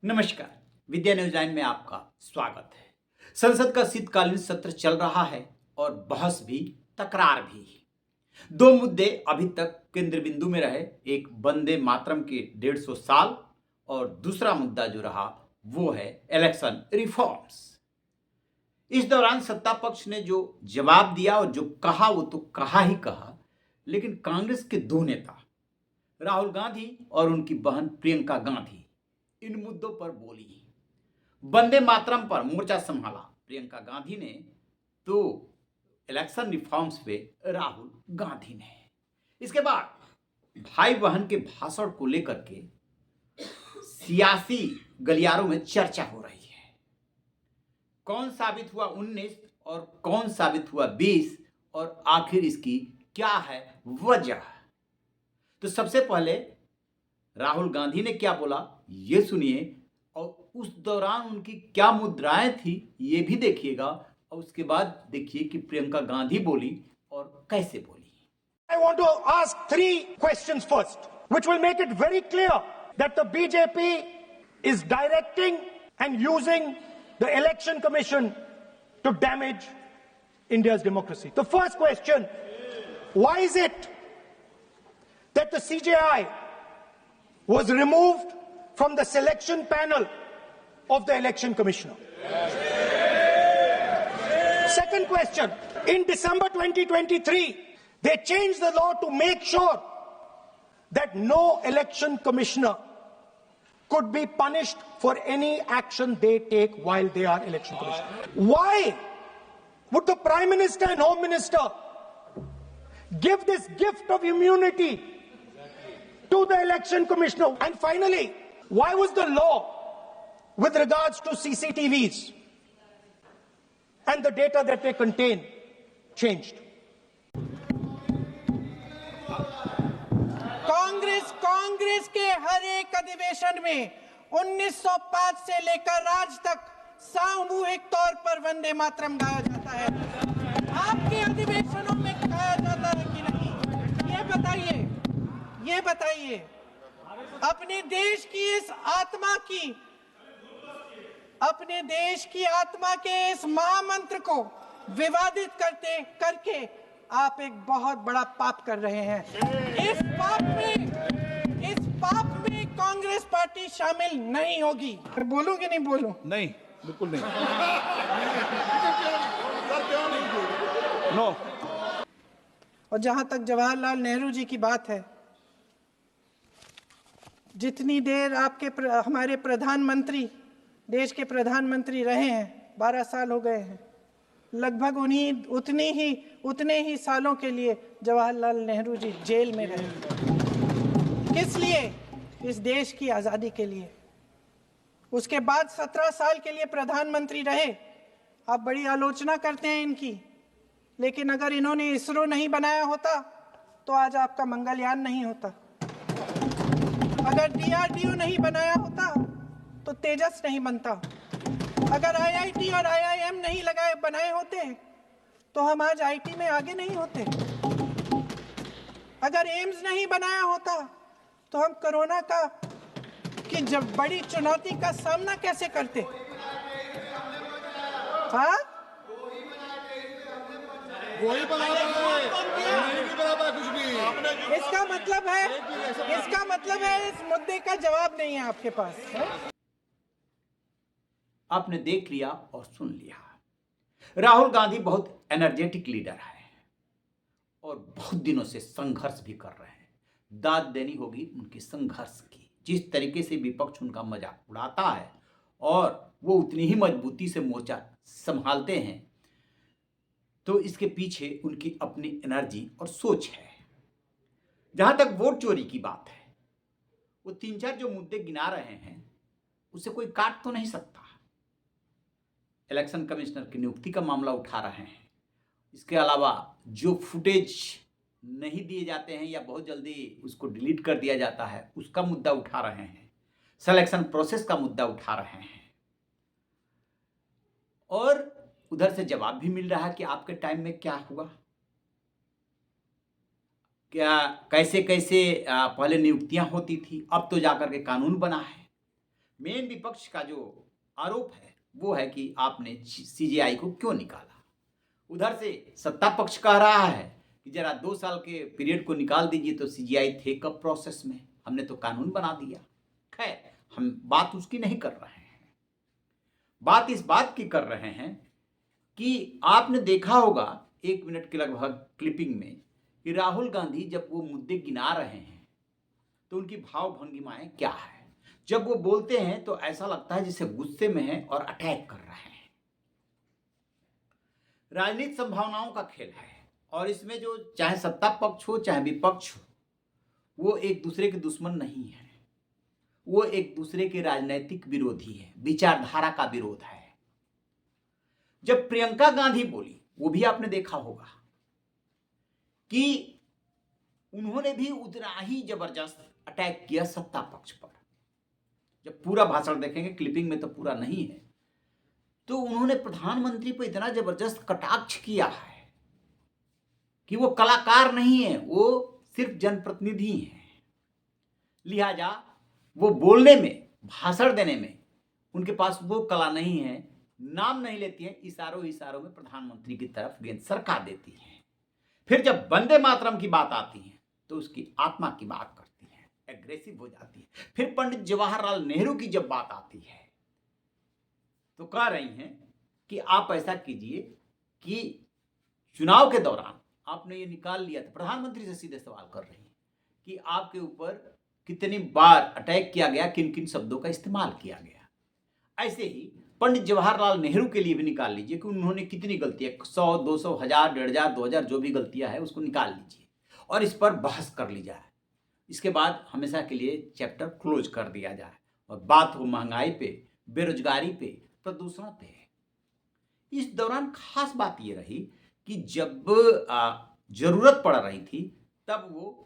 नमस्कार। विद्या न्यूज 9 में आपका स्वागत है। संसद का शीतकालीन सत्र चल रहा है और बहस भी, तकरार भी। दो मुद्दे अभी तक केंद्र बिंदु में रहे, एक वंदे मातरम के 150 साल और दूसरा मुद्दा जो रहा वो है इलेक्शन रिफॉर्म्स। इस दौरान सत्ता पक्ष ने जो जवाब दिया और जो कहा वो तो कहा ही कहा, लेकिन कांग्रेस के दो नेता राहुल गांधी और उनकी बहन प्रियंका गांधी इन मुद्दों पर बोली। वंदे मातरम पर मोर्चा संभाला प्रियंका गांधी ने, तो इलेक्शन रिफॉर्म्स पे राहुल गांधी ने। इसके बाद भाई बहन के भाषण को लेकर के सियासी गलियारों में चर्चा हो रही है। कौन साबित हुआ 19 और कौन साबित हुआ 20 और आखिर इसकी क्या है वजह। तो सबसे पहले राहुल गांधी ने क्या बोला ये सुनिए, और उस दौरान उनकी क्या मुद्राएं थी ये भी देखिएगा, और उसके बाद देखिए कि प्रियंका गांधी बोली और कैसे बोली। I want to ask three questions first, which will make it very clear that the BJP is directing and using the election commission to damage India's democracy. The first question, why is it that the CJI was removed from the selection panel of the election commissioner? Second question, in December 2023, they changed the law to make sure that no election commissioner could be punished for any action they take while they are election commissioner. Why would the Prime Minister and Home Minister give this gift of immunity to the election commissioner? And finally, why was the law with regards to CCTVs and the data that they contain changed? Congress के हर एक अधिवेशन में 1905 से लेकर आज तक सामूहिक तौर पर वंदे मातरम गाया जाता है। आपके अधिवेशनों में गाया जाता है कि नहीं, ये बताइए। अपने देश की आत्मा के इस महामंत्र को विवादित करके आप एक बहुत बड़ा पाप कर रहे हैं। इस पाप में कांग्रेस पार्टी शामिल नहीं होगी। बोलूं कि नहीं बोलूं? नहीं, बिल्कुल नहीं। नो। और जहां तक जवाहरलाल नेहरू जी की बात है, जितनी देर हमारे प्रधानमंत्री देश के प्रधानमंत्री रहे हैं, 12 साल हो गए हैं, लगभग उतने ही सालों के लिए जवाहरलाल नेहरू जी जेल में रहे। किस लिए? इस देश की आज़ादी के लिए। उसके बाद 17 साल के लिए प्रधानमंत्री रहे। आप बड़ी आलोचना करते हैं इनकी, लेकिन अगर इन्होंने इसरो नहीं बनाया होता तो आज आपका मंगलयान नहीं होता। अगर DRDO नहीं बनाया होता तो तेजस नहीं बनता। अगर IIT और IIM नहीं बनाए होते तो हम आज IT में आगे नहीं होते। अगर एम्स नहीं बनाया होता तो हम कोरोना की जब बड़ी चुनौती का सामना कैसे करते? हाँ, वही बना रहा है, नहीं बना कुछ भी। इसका मतलब है इस मुद्दे का जवाब नहीं है आपके पास। आपने देख लिया और सुन लिया। राहुल गांधी बहुत एनर्जेटिक लीडर है और बहुत दिनों से संघर्ष भी कर रहे हैं। दाद देनी होगी उनके संघर्ष की। जिस तरीके से विपक्ष उनका मजाक उड़ाता है और वो उतनी ही मजबूती से मोर्चा संभालते हैं, तो इसके पीछे उनकी अपनी एनर्जी और सोच है। जहां तक वोट चोरी की बात है, वो 3-4 जो मुद्दे गिना रहे हैं उसे कोई काट तो नहीं सकता। इलेक्शन कमिश्नर की नियुक्ति का मामला उठा रहे हैं। इसके अलावा जो फुटेज नहीं दिए जाते हैं या बहुत जल्दी उसको डिलीट कर दिया जाता है, उसका मुद्दा उठा रहे हैं। सिलेक्शन प्रोसेस का मुद्दा उठा रहे हैं। और उधर से जवाब भी मिल रहा है कि आपके टाइम में क्या हुआ, कैसे पहले नियुक्तियां होती थी, अब तो जाकर के कानून बना है। मेन विपक्ष का जो आरोप है वो है कि आपने सीजेआई को क्यों निकाला। उधर से सत्ता पक्ष कह रहा है कि जरा 2 साल के पीरियड को निकाल दीजिए, तो सीजेआई थे कब प्रोसेस में, हमने तो कानून बना दिया। खैर, हम बात उसकी नहीं कर रहे हैं, बात इस बात की कर रहे हैं कि आपने देखा होगा 1 मिनट के लगभग क्लिपिंग में कि राहुल गांधी जब वो मुद्दे गिना रहे हैं तो उनकी भाव भंगिमाएं क्या है। जब वो बोलते हैं तो ऐसा लगता है जैसे गुस्से में है और अटैक कर रहे हैं। राजनीतिक संभावनाओं का खेल है और इसमें जो चाहे सत्ता पक्ष हो चाहे विपक्ष हो, वो एक दूसरे के दुश्मन नहीं है, वो एक दूसरे के राजनीतिक विरोधी है, विचारधारा का विरोध है। जब प्रियंका गांधी बोली, वो भी आपने देखा होगा कि उन्होंने भी उतना ही जबरदस्त अटैक किया सत्ता पक्ष पर। जब पूरा भाषण देखेंगे, क्लिपिंग में तो पूरा नहीं है, तो उन्होंने प्रधानमंत्री पर इतना जबरदस्त कटाक्ष किया है कि वो कलाकार नहीं है, वो सिर्फ जनप्रतिनिधि हैं। लिहाजा वो बोलने में, भाषण देने में उनके पास वो कला नहीं है, नाम नहीं लेती है, इशारों इशारों में प्रधानमंत्री की तरफ गेंद सरका देती है। फिर जब वंदे मातरम की बात आती है तो उसकी आत्मा की बात करती है, एग्रेसिव हो जाती है। फिर पंडित जवाहरलाल नेहरू की जब बात आती है तो कह रही हैं कि आप ऐसा कीजिए कि चुनाव के दौरान आपने ये निकाल लिया था। प्रधानमंत्री से सीधे सवाल कर रही हैं कि आपके ऊपर कितनी बार अटैक किया गया, किन किन शब्दों का इस्तेमाल किया गया। ऐसे ही पंडित जवाहरलाल नेहरू के लिए भी निकाल लीजिए कि उन्होंने कितनी गलतियां, 100, 200, 1000, 1500, 2000 जो भी गलतियां है उसको निकाल लीजिए और इस पर बहस कर ली जाए। इसके बाद हमेशा के लिए चैप्टर क्लोज कर दिया जाए और बात हो महंगाई पे, बेरोजगारी पे, प्रदूषण पे। इस दौरान खास बात यह रही कि जब जरूरत पड़ रही थी तब वो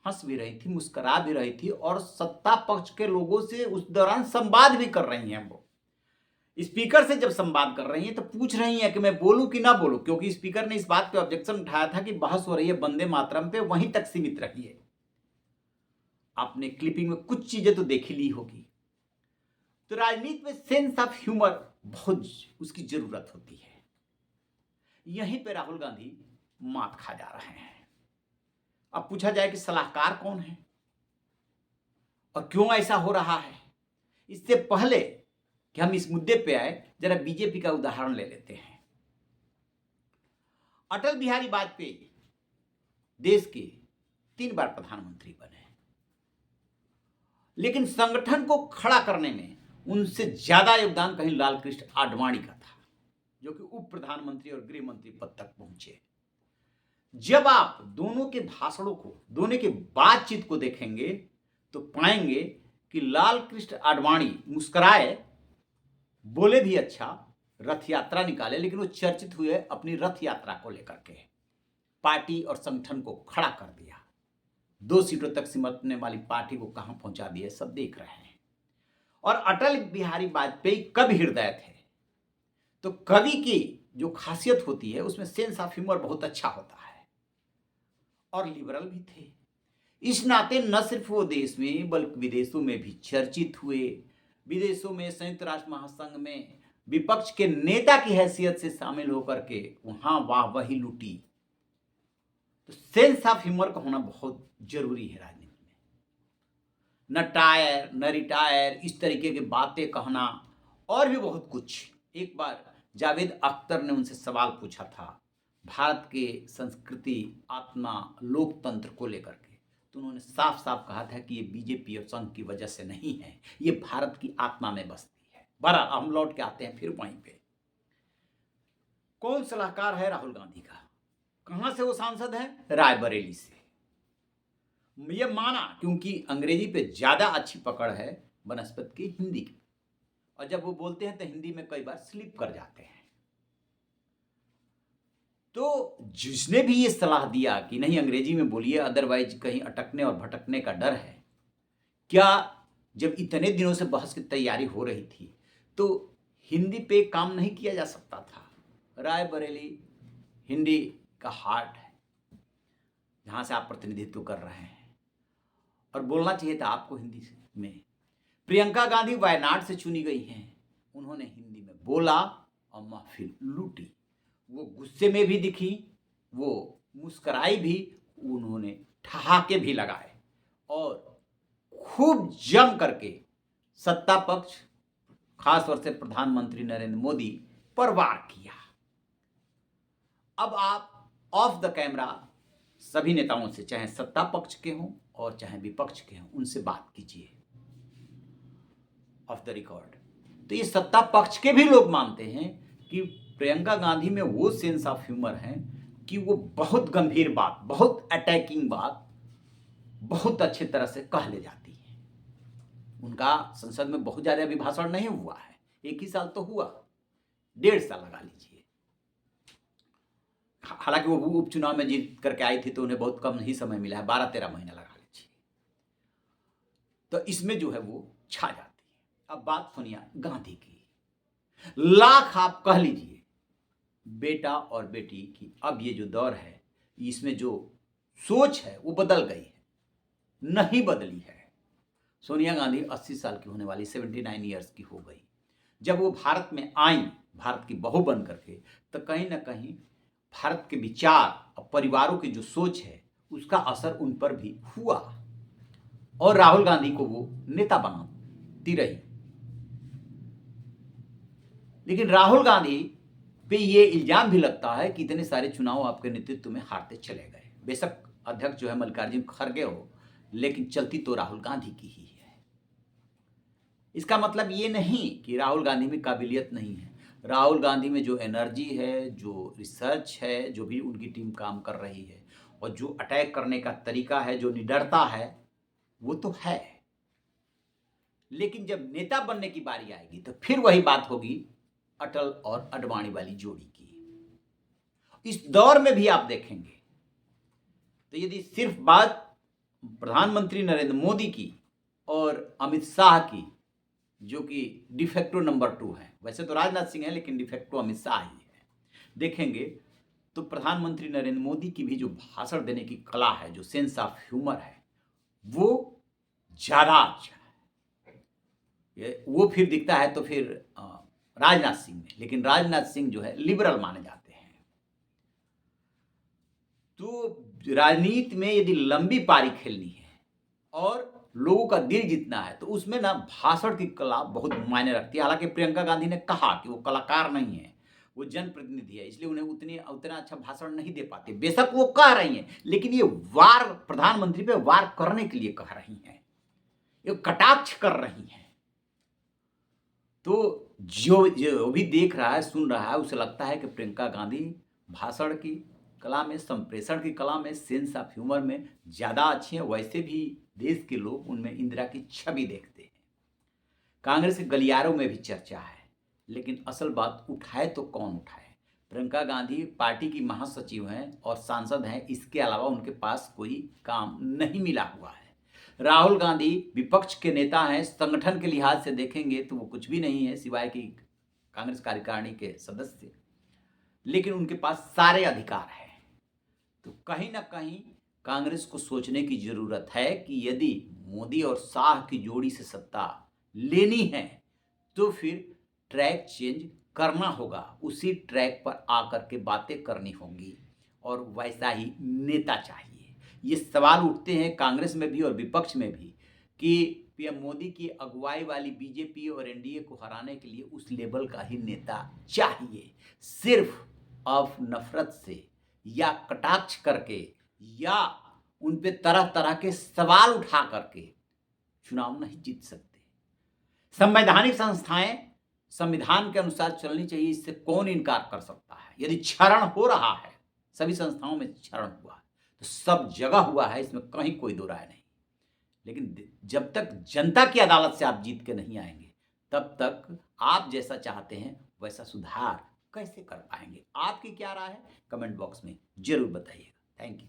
हंस भी रही थी, मुस्कुरा भी रही थी और सत्ता पक्ष के लोगों से उस दौरान संवाद भी कर रही हैं। वो स्पीकर से जब संवाद कर रही हैं तो पूछ रही हैं कि मैं बोलूं कि ना बोलूं, क्योंकि स्पीकर ने इस बात पे ऑब्जेक्शन उठाया था कि बहस हो रही है वंदे मातरम पे, वहीं तक सीमित रहिए। आपने क्लिपिंग में कुछ चीजें तो देख ली होगी। तो राजनीति में सेंस ऑफ ह्यूमर बहुत उसकी जरूरत होती है। यहीं पे राहुल गांधी मात खा जा रहे हैं। अब पूछा जाए कि सलाहकार कौन है और क्यों ऐसा हो रहा है। इससे पहले कि हम इस मुद्दे पे आए, जरा बीजेपी का उदाहरण ले लेते हैं। अटल बिहारी वाजपेयी देश के 3 बार प्रधानमंत्री बने, लेकिन संगठन को खड़ा करने में उनसे ज्यादा योगदान कहीं लालकृष्ण आडवाणी का था, जो कि उप प्रधानमंत्री और गृह मंत्री पद तक पहुंचे। जब आप दोनों के भाषणों को, दोनों के बातचीत को देखेंगे तो पाएंगे कि लालकृष्ण आडवाणी मुस्कुराए, बोले भी अच्छा, रथ यात्रा निकाले, लेकिन वो चर्चित हुए अपनी रथ यात्रा को लेकर के। पार्टी और संगठन को खड़ा कर दिया, 2 सीटों तक सिमटने वाली पार्टी को कहां पहुंचा दिया, सब देख रहे हैं। और अटल बिहारी वाजपेयी कवि हृदय थे, तो कवि की जो खासियत होती है उसमें सेंस ऑफ ह्यूमर बहुत अच्छा होता है और लिबरल भी थे। इस नाते न सिर्फ वो देश में बल्कि विदेशों में भी चर्चित हुए। विदेशों में संयुक्त राष्ट्र महासंघ में विपक्ष के नेता की हैसियत से शामिल होकर के वहां वाहवाही लूटी। तो सेंस ऑफ ह्यूमर का होना बहुत जरूरी है राजनीति में। न टायर न रिटायर, इस तरीके की बातें कहना और भी बहुत कुछ। एक बार जावेद अख्तर ने उनसे सवाल पूछा था भारत के संस्कृति, आत्मा, लोकतंत्र को लेकर के, तो उन्होंने साफ साफ कहा था कि ये बीजेपी और संघ की वजह से नहीं है, ये भारत की आत्मा में बसती है। बहरहाल हम लौट के आते हैं फिर वहीं पे। कौन सलाहकार है राहुल गांधी का? कहां से वो सांसद है? रायबरेली से। ये माना क्योंकि अंग्रेजी पे ज्यादा अच्छी पकड़ है बनस्पत की हिंदी की, और जब वो बोलते हैं तो हिंदी में कई बार स्लिप कर जाते हैं। तो जिसने भी ये सलाह दिया कि नहीं अंग्रेजी में बोलिए, अदरवाइज कहीं अटकने और भटकने का डर है, क्या जब इतने दिनों से बहस की तैयारी हो रही थी तो हिंदी पे काम नहीं किया जा सकता था? रायबरेली हिंदी का हार्ट है, जहां से आप प्रतिनिधित्व कर रहे हैं, और बोलना चाहिए था आपको हिंदी में। प्रियंका गांधी वायनाड से चुनी गई हैं। उन्होंने हिंदी में बोला और महफिल लूटी। वो गुस्से में भी दिखी, वो मुस्कराई भी, उन्होंने ठहाके भी लगाए और खूब जम करके सत्ता पक्ष, खासतौर से प्रधानमंत्री नरेंद्र मोदी पर वार किया। अब आप ऑफ द कैमरा सभी नेताओं से, चाहे सत्ता पक्ष के हों और चाहे विपक्ष के हों, उनसे बात कीजिए ऑफ द रिकॉर्ड। तो ये सत्ता पक्ष के भी लोग मानते हैं कि प्रियंका गांधी में वो सेंस ऑफ ह्यूमर है कि वो बहुत गंभीर बात, बहुत अटैकिंग बात बहुत अच्छे तरह से कह ले जाती है। उनका संसद में बहुत ज्यादा अभी भाषण नहीं हुआ है, 1 ही साल तो हुआ, 1.5 साल लगा लीजिए। हालांकि वो उपचुनाव में जीत करके आई थी तो उन्हें बहुत कम ही समय मिला है, 12-13 महीना लगा लीजिए। तो इसमें जो है वो छा जाती है। अब बात सोनिया गांधी की, लाख आप कह लीजिए बेटा और बेटी की, अब ये जो दौर है इसमें जो सोच है वो बदल गई है, नहीं बदली है। सोनिया गांधी 80 साल की होने वाली, 79 ईयर्स की हो गई। जब वो भारत में आई, भारत की बहू बन करके, तो कहीं ना कहीं भारत के विचार और परिवारों की जो सोच है उसका असर उन पर भी हुआ और राहुल गांधी को वो नेता बनाती रही। लेकिन राहुल गांधी पे ये इल्जाम भी लगता है कि इतने सारे चुनाव आपके नेतृत्व में हारते चले गए। बेशक अध्यक्ष जो है मल्लिकार्जुन खड़गे हो, लेकिन चलती तो राहुल गांधी की ही है। इसका मतलब ये नहीं कि राहुल गांधी में काबिलियत नहीं है। राहुल गांधी में जो एनर्जी है, जो रिसर्च है, जो भी उनकी टीम काम कर रही है और जो अटैक करने का तरीका है, जो निडरता है, वो तो है। लेकिन जब नेता बनने की बारी आएगी तो फिर वही बात होगी अटल और अडवाणी वाली जोड़ी की। इस दौर में भी आप देखेंगे तो यदि सिर्फ बात प्रधानमंत्री नरेंद्र मोदी की और अमित शाह की, जो कि डिफेक्टो नंबर 2 है, वैसे तो राजनाथ सिंह है लेकिन डिफेक्टो अमित शाह ही है, देखेंगे तो प्रधानमंत्री नरेंद्र मोदी की भी जो भाषण देने की कला है, जो सेंस ऑफ ह्यूमर है, वो ज्यादा अच्छा है। वो फिर दिखता है तो फिर राजनाथ सिंह में, लेकिन राजनाथ सिंह जो है लिबरल माने जाते हैं। तो राजनीति में यदि लंबी पारी खेलनी है और लोगों का दिल जीतना है तो उसमें ना भाषण की कला बहुत मायने रखती है। हालांकि प्रियंका गांधी ने कहा कि वो कलाकार नहीं है, वो जनप्रतिनिधि है, इसलिए उन्हें उतना अच्छा भाषण नहीं दे पाते। बेशक वो कह रही हैं, लेकिन ये वार प्रधानमंत्री पे वार करने के लिए कह रही हैं, ये कटाक्ष कर रही हैं। तो जो भी देख रहा है, सुन रहा है, उसे लगता है कि प्रियंका गांधी भाषण की कला में, संप्रेषण की कला में, सेंस ऑफ ह्यूमर में ज्यादा अच्छी है। वैसे भी देश के लोग उनमें इंदिरा की छवि देखते हैं। कांग्रेस के गलियारों में भी चर्चा है, लेकिन असल बात उठाए तो कौन उठाए? प्रियंका गांधी पार्टी की महासचिव हैं और सांसद हैं, इसके अलावा उनके पास कोई काम नहीं मिला हुआ है। राहुल गांधी विपक्ष के नेता हैं, संगठन के लिहाज से देखेंगे तो वो कुछ भी नहीं है सिवाय कि कांग्रेस कार्यकारिणी के सदस्य, लेकिन उनके पास सारे अधिकार हैं। तो कहीं ना कहीं कांग्रेस को सोचने की जरूरत है कि यदि मोदी और शाह की जोड़ी से सत्ता लेनी है तो फिर ट्रैक चेंज करना होगा, उसी ट्रैक पर आकर के बातें करनी होंगी और वैसा ही नेता चाहिए। ये सवाल उठते हैं कांग्रेस में भी और विपक्ष में भी कि पीएम मोदी की अगुवाई वाली बीजेपी और एनडीए को हराने के लिए उस लेवल का ही नेता चाहिए। सिर्फ ऑफ नफरत से या कटाक्ष करके या उन पे तरह तरह के सवाल उठा करके चुनाव नहीं जीत सकते। संवैधानिक संस्थाएं संविधान के अनुसार चलनी चाहिए, इससे कौन इनकार कर सकता है? यदि क्षरण हो रहा है, सभी संस्थाओं में क्षरण हुआ तो सब जगह हुआ है, इसमें कहीं कोई दो राय नहीं। लेकिन जब तक जनता की अदालत से आप जीत के नहीं आएंगे, तब तक आप जैसा चाहते हैं वैसा सुधार कैसे कर पाएंगे? आपकी क्या राय है? कमेंट बॉक्स में जरूर बताइएगा। Thank you.